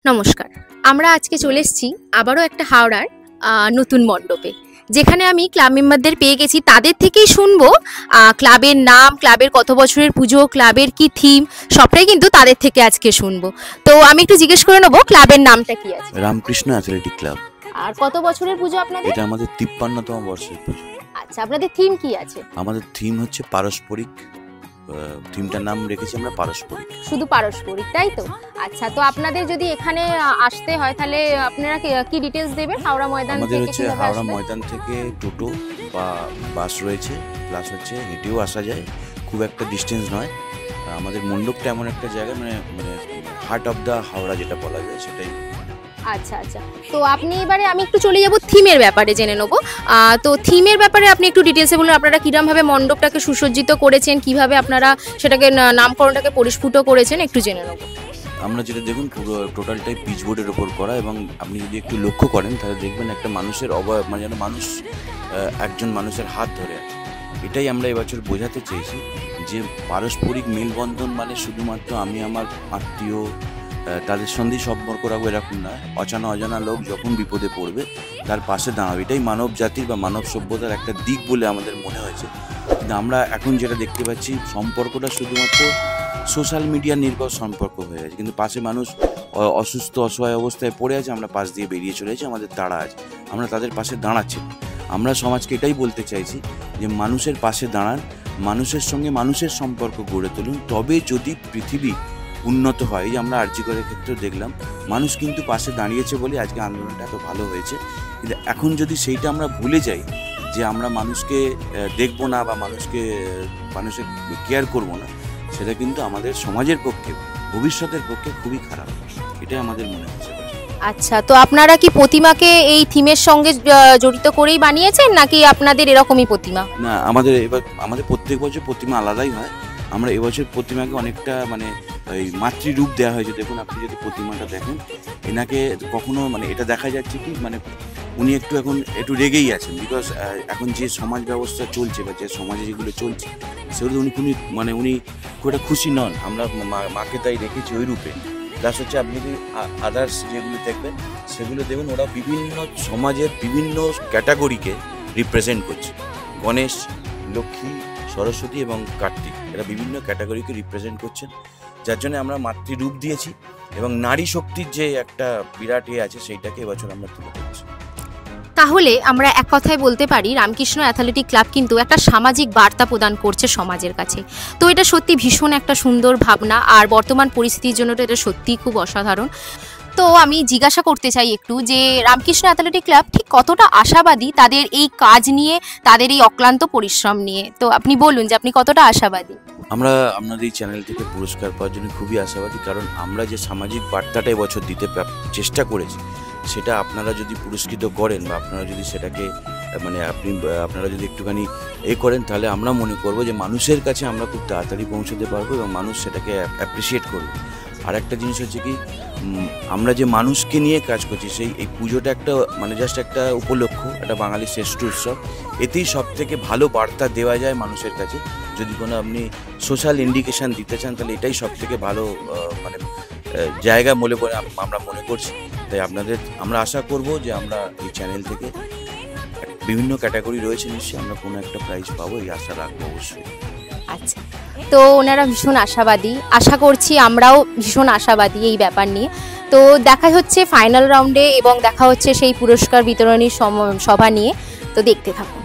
নমস্কার। আমরা আজকে চলে এসেছি আবারও একটা হাওড়ার নতুন মণ্ডপে, যেখানে আমি ক্লাব মেম্বারদের পেয়ে গেছি। তাদের থেকেই শুনবো ক্লাবের নাম, ক্লাবের কত বছরের পুজো, ক্লাবের কি থিম, সবটাই কিন্তু তাদের থেকে আজকে শুনবো। তো আমি একটু জিজ্ঞেস করে নেবো ক্লাবের নামটা কি আছে? Ramakrishna athletic club. আর কত বছরের পুজো আপনাদের? এটা আমাদের 53তম বর্ষের পুজো। আচ্ছা, আপনাদের থিম কি আছে? আমাদের থিম হচ্ছে পারস্পরিক। থিমটার নাম রেখেছি আমরা পারস্পরিক। শুধু পারস্পরিক, তাই তো? আচ্ছা, তো আপনাদের যদি এখানে আসতে হয় তাহলে আপনারা কি ডিটেইলস দেবেন? হাওড়া ময়দান থেকে আমাদের হচ্ছে হাওড়া ময়দান থেকে টোটো বা বাস রয়েছে, প্লাস হচ্ছে হেঁটেও আসা যায়, খুব একটা ডিস্টেন্স নয়। আমাদের মণ্ডপটা এমন একটা জায়গা, মানে হার্ট অফ দ্য হাওড়া যেটা বলা যায় সেটাই। আচ্ছা আচ্ছা, তো আপনি এবারে আমি একটু চলে যাব থিমের ব্যাপারে জেনে নেবো। তো থিমের ব্যাপারে আপনি একটু ডিটেলসে বলুন, আপনারা কীরকমভাবে মণ্ডপটাকে সুসজ্জিত করেছেন, কিভাবে আপনারা সেটাকে নামকরণটাকে পরিস্ফুট করেছেন, একটু জেনে নেবো। আমরা যেটা দেখুন পুরো টোটালটাই পিচবোর্ডের ওপর করা, এবং আপনি যদি একটু লক্ষ্য করেন তাহলে দেখবেন একটা মানুষের মানে যেন মানুষ একজন মানুষের হাত ধরে আছে। এটাই আমরা এবছর বোঝাতে চেয়েছি যে পারস্পরিক মেলবন্ধন মানে শুধুমাত্র আমি আমার আত্মীয় তাদের সঙ্গেই সম্পর্ক রাখবো এরকম না, অজানা লোক যখন বিপদে পড়বে তার পাশে দাঁড়াবে। এটাই মানব জাতির বা মানব সভ্যতার একটা দিক বলে আমাদের মনে হয়েছে। কিন্তু আমরা এখন যেটা দেখতে পাচ্ছি, সম্পর্কটা শুধুমাত্র সোশ্যাল মিডিয়া নির্ভর সম্পর্ক হয়ে গেছে। কিন্তু পাশে মানুষ অসুস্থ অসহায় অবস্থায় পড়ে আছে, আমরা পাশ দিয়ে বেরিয়ে চলে যাচ্ছি, আমাদের তাড়া আছে, আমরা তাদের পাশে দাঁড়াচ্ছি। আমরা সমাজকে এটাই বলতে চাইছি যে মানুষের পাশে দাঁড়ান, মানুষের সঙ্গে মানুষের সম্পর্ক গড়ে তুলুন, তবে যদি পৃথিবী উন্নত হয়। এই যে আমরা আরজি করের ক্ষেত্রেও দেখলাম, মানুষ কিন্তু পাশে দাঁড়িয়েছে বলে আজকে আন্দোলনটা এত ভালো হয়েছে। কিন্তু এখন যদি সেইটা আমরা ভুলে যাই যে আমরা মানুষকে দেখবো না বা মানুষের কেয়ার করবো না, সেটা কিন্তু আমাদের সমাজের পক্ষে, ভবিষ্যতের পক্ষে খুবই খারাপ। এটাই আমাদের মনে হচ্ছে। আচ্ছা, তো আপনারা কি প্রতিমাকে এই থিমের সঙ্গে জড়িত করেই বানিয়েছেন, নাকি আপনাদের এরকমই প্রতিমা? না, আমাদের প্রত্যেক বছর প্রতিমা আলাদাই হয়। আমরা এবছর প্রতিমাকে অনেকটা মানে ওই মাতৃরূপ দেওয়া হয়েছে। দেখুন, আপনি যদি প্রতিমাটা দেখেন, এনাকে কখনো মানে এটা দেখা যাচ্ছে কি মানে উনি এখন একটু রেগেই আছেন, বিকজ এখন যে সমাজ ব্যবস্থা চলছে বা যে সমাজে যেগুলো চলছে সেগুলো উনি খুব একটা খুশি নন। আমরা মাকে তাই রেখেছি ওই রূপে। প্লাস হচ্ছে আপনি যদি আদার্স যেগুলো দেখবেন সেগুলো দেখুন, ওরা বিভিন্ন সমাজের বিভিন্ন ক্যাটাগরিকে রিপ্রেজেন্ট করছে। গণেশ, লক্ষ্মী, সরস্বতী এবং কার্তিক, এরা বিভিন্ন ক্যাটাগরিকে রিপ্রেজেন্ট করছেন, যার জন্য আমরা মাতৃরূপ দিয়েছি এবং নারী শক্তির যে একটা বিরাট আছে সেইটাকে এবছর আমরা তুলে ধরছি। তাহলে আমরা এক কথায় বলতে পারি রামকৃষ্ণ অ্যাথলেটিক ক্লাব কিন্তু একটা সামাজিক বার্তা প্রদান করছে সমাজের কাছে। তো এটা সত্যি ভীষণ একটা সুন্দর ভাবনা, আর বর্তমান পরিস্থিতির জন্য তো এটা সত্যিই খুব অসাধারণ। তো আমি জিজ্ঞাসা করতে চাই একটু যে রামকৃষ্ণ অ্যাথলেটিক ক্লাব ঠিক কতটা আশাবাদী তাদের এই কাজ নিয়ে, তাদের এই অক্লান্ত পরিশ্রম নিয়ে? তো আপনি বলুন যে আপনি কতটা আশাবাদী। আমরা আপনাদের এই চ্যানেল থেকে পুরস্কার পাওয়ার জন্য খুবই আশাবাদী, কারণ আমরা যে সামাজিক বার্তাটা এবছর দিতে চেষ্টা করেছি সেটা আপনারা যদি পুরস্কৃত করেন বা আপনারা যদি সেটাকে মানে আপনারা যদি একটুখানি করেন, তাহলে আমরা মনে করবো যে মানুষের কাছে আমরা খুব তাড়াতাড়ি পৌঁছতে পারবো এবং মানুষ সেটাকে অ্যাপ্রিসিয়েট করবে। আর একটা জিনিস হচ্ছে কি, আমরা যে মানুষকে নিয়ে কাজ করছি, এই পুজোটা একটা মানে জাস্ট একটা উপলক্ষ, একটা বাঙালির শ্রেষ্ঠ উৎসব। এতেই সব থেকে ভালো বার্তা দেওয়া যায় মানুষের কাছে। যদি কোনো আপনি সোশ্যাল ইন্ডিকেশান দিতে চান, তাহলে এটাই সব থেকে ভালো মানে জায়গা বলে আমরা মনে করছি। তাই আমরা আশা করব যে আমরা এই চ্যানেল থেকে বিভিন্ন ক্যাটাগরি রয়েছে, নিশ্চয়ই আমরা কোনো একটা প্রাইজ পাবো, এই আশা রাখবো অবশ্যই। আচ্ছা, তো ওনারা ভীষণ আশাবাদী, আশা করছি আমরাও ভীষণ আশাবাদী এই ব্যাপার নিয়ে। তো দেখা হচ্ছে ফাইনাল রাউন্ডে এবং দেখা হচ্ছে সেই পুরস্কার বিতরণী সভা নিয়ে। তো দেখতে থাকুন।